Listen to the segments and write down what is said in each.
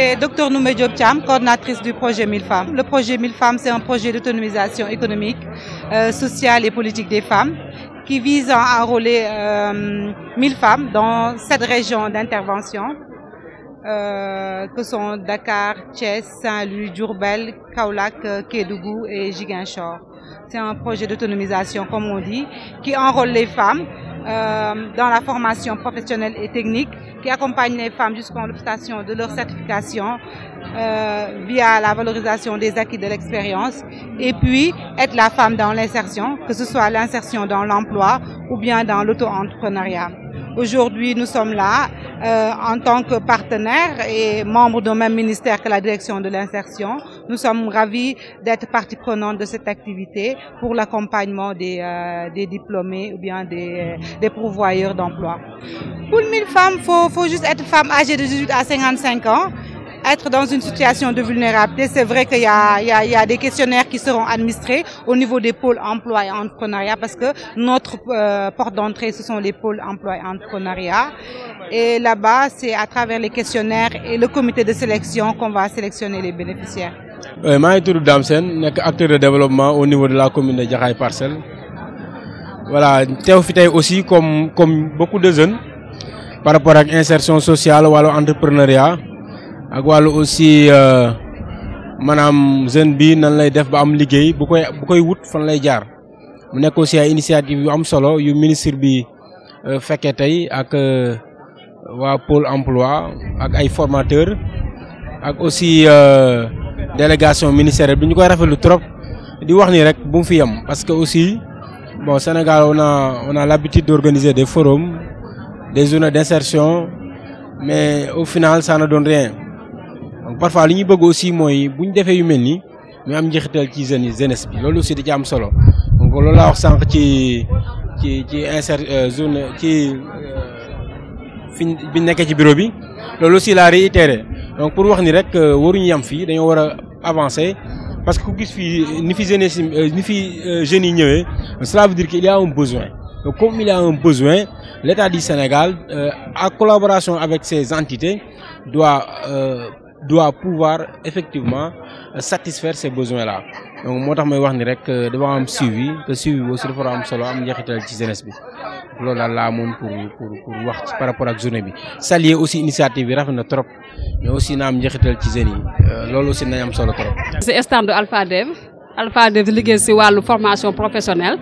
c'est Dr Noumé Diop Thiam, coordinatrice du projet 1000 femmes. Le projet 1000 femmes, c'est un projet d'autonomisation économique, sociale et politique des femmes qui vise à enrôler 1000 femmes dans 7 régions d'intervention que sont Dakar, Thiès, Saint-Louis, Diourbel, Kaolack, Kédougou et Ziguinchor. C'est un projet d'autonomisation, comme on dit, qui enrôle les femmes dans la formation professionnelle et technique, qui accompagne les femmes jusqu'à l'obtention de leur certification via la valorisation des acquis de l'expérience, et puis aide la femme dans l'insertion, que ce soit l'insertion dans l'emploi ou bien dans l'auto-entrepreneuriat. Aujourd'hui, nous sommes là en tant que partenaires et membres du même ministère que la direction de l'insertion. Nous sommes ravis d'être partie prenante de cette activité pour l'accompagnement des diplômés ou bien des pourvoyeurs d'emploi. Pour 1000 femmes, faut juste être femme âgée de 18 à 55 ans. Être dans une situation de vulnérabilité, c'est vrai qu'il y a des questionnaires qui seront administrés au niveau des pôles emploi et entrepreneuriat parce que notre porte d'entrée, ce sont les pôles emploi et entrepreneuriat. Et là-bas, c'est à travers les questionnaires et le comité de sélection qu'on va sélectionner les bénéficiaires. Je suis Dame Sène, acteur de développement au niveau de la commune de Jaxaay Parcelles. Voilà, je aussi comme beaucoup de jeunes par rapport à l'insertion sociale ou à l'entrepreneuriat. ak wàllu aussi maanaam jeune bi nan lay def ba am liggéey bu koy wut fan lay jaar mu nekk aussi ay initiative yu am solo yu ministre bi fekkee tey ak waa pôle emploi ak ay formateurs ak aussi délégation ministérielle bi ñu koy rafetlu trop di wax ni rek bu mu fi yem parce que aussi bon Sénégal on a l'habitude d'organiser des forums des journées d'insertion mais au final ça ne donne rien. Donc parfois li ñu bëgg aussi mooy bu ñu defee yu mel nii ñu am njeexital ci jeunesse bi loolu aussi da ci am solo donc loolu laa wax sànq ci zone ci fi bi nekkee ci bureau bi loolu aussi laa réitéré donc pour wax ni rek waruñu yam fii dañoo war a avancer parce que ku gis fii ni fi jeunesse ni fi jeunes yi ñëwee cela veut dire qu'il y a un besoin. Donc comme il y a un besoin, l'État du Sénégal, en collaboration avec ces entités, doit pouvoir effectivement satisfaire ces besoins-là. Donc moi, je veux dire que devant un suivi, que suivi aussi dafa am solo am njeexital ci jeunesse bi. Loolu daal laa amoon pour wax par rapport ak journée bi. Saluer aussi initiative bi rafet na trop, mais aussi na am njeexital ci jeunes yi. Loolu aussi nañ am solo trop. C'est stand Alpha Dev di liggéey ci wàllu formation professionnelle.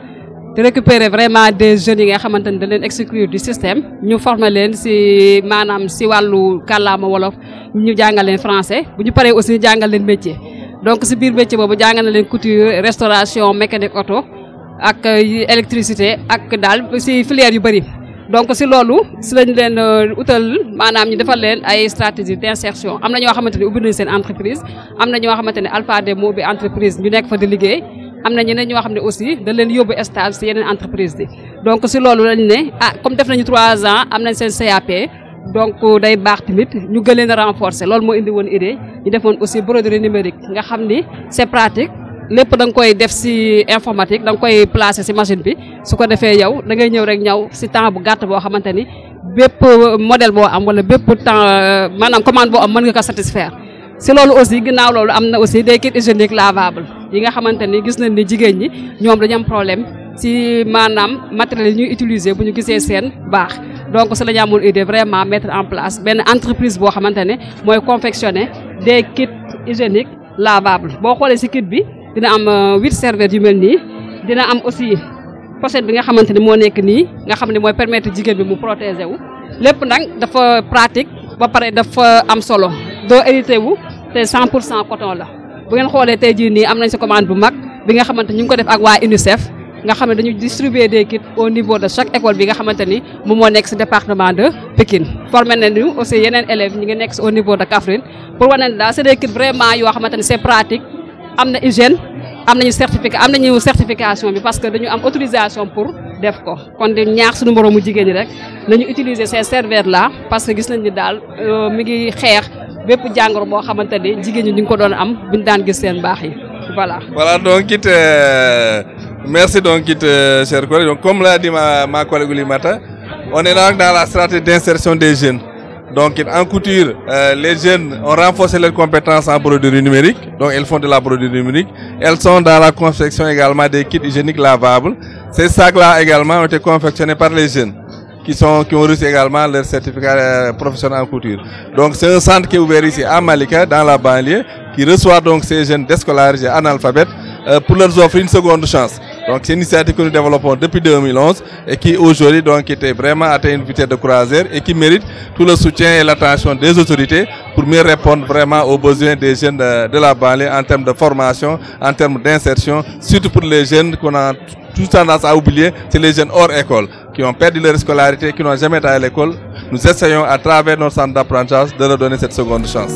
De récupérer vraiment des jeunes yi nga xamante ne da leen exclure du système ñu former leen ci maanaam ci wàllu kàllaama wolof ñu jàngal leen français bu ñu paree aussi ñu jàngal leen métier donc ci biir métier boobu jàngal na leen couture restauration mécanique auto ak électricité ak daal ci filière yu bari donc ci loolu ci lañ leen utal maanaam ñu defal leen ay stratégie d'insertion am na ñoo xamante ne ubbi nañ seen entreprise am na ñoo xamante ne Alpha Dev moo ubbi entreprise ñu nekk fa di liggéey. am na ñeneen ñoo xam ne aussi da leen yóbbu stage ci yeneen entreprise bi donc ci loolu lañ ne comme def nañu 3 ans am nañ seen CAP donc day baax tamit ñu gën leen a renforcer loolu moo indi woon idée ñu defoon aussi broderie numérique nga xam ni c'est pratique lépp da nga koy def ci informatique da nga koy placer ci machine bi su ko defee yow da ngay ñëw rek ñaw ci temps bu gàtt boo xamante ni bépp modèle boo am wala bépp temps maanaam commande boo am mën nga ko satisfaire. ci loolu aussi ginnaaw loolu am na aussi des kits hygiéniques lavables yi nga xamante ni gis nañ ni jigéen ñi ñoom dañu am problème ci maanaam matériel yi ñuy utiliser bu ñu gisee seen baax donc ci la ñu amoon idée vraiment mettre en place benn entreprise boo xamante ne mooy confectionner des kits hygiéniques lavables boo xoolee ci kit bi dina am 8 serviettes yu mel nii dina am aussi pochette bi nga xamante ni moo nekk nii nga xam ne mooy permettre jigéen bi mu protéger wu lépp nag dafa pratique ba pare dafa am solo doo hérité wu te 100% coton la bu ngeen xoolee tey jii nii am nañ ci commande bu mag bi nga xamante ñu ngi ko def ak waa UNICEF nga xam ne dañu distribuer des kits au niveau de chaque école bi nga xamante ni moom moo nekk ci département de Pikine formé nañu aussi yeneen élèves ñi ngi nekk ci au niveau de Kaffrine pour wane ne daal c'est des kits vraiment yoo xamante ni c'est pratique am na hygiène am nañu certification bi parce que dañu am autorisation pour def ko kon di ñaax suñu moroomu jigéen ñi rek nañu utiliser ces serviettes là parce que gis nañ ni daal mi ngi xeex bépp jàngoro boo xamante ni jigéen ñi ñu ngi ko doon am buñu daan gis seen baax yi voilà. Voilà donc merci donc chers collègues. Donc comme l'a dit ma collègue Oulimata, on est là dans la stratégie d'insertion des jeunes. Donc en couture, les jeunes ont renforcé leurs compétences en broderie numérique. Donc elles font de la broderie numérique. Elles sont dans la confection également des kits hygiéniques lavables. Ces sacs-là également ont été confectionnés par les jeunes qui ont reçu également leur certificat professionnel en couture. Donc c'est un centre qui est ouvert ici à Malika, dans la banlieue, qui reçoit donc ces jeunes déscolarisés analphabètes pour leur offrir une seconde chance. Donc c'est une initiative que nous développons depuis 2011 et qui aujourd'hui donc était vraiment atteint une vitesse de croisière et qui mérite tout le soutien et l'attention des autorités pour mieux répondre vraiment aux besoins des jeunes de la banlieue en termes de formation, en termes d'insertion, surtout pour les jeunes qu'on a tout tendance à oublier, c'est les jeunes hors école qui ont perdu leur scolarité, qui n'ont jamais été à l'école. Nous essayons à travers notre centre d'apprentissage de leur donner cette seconde chance.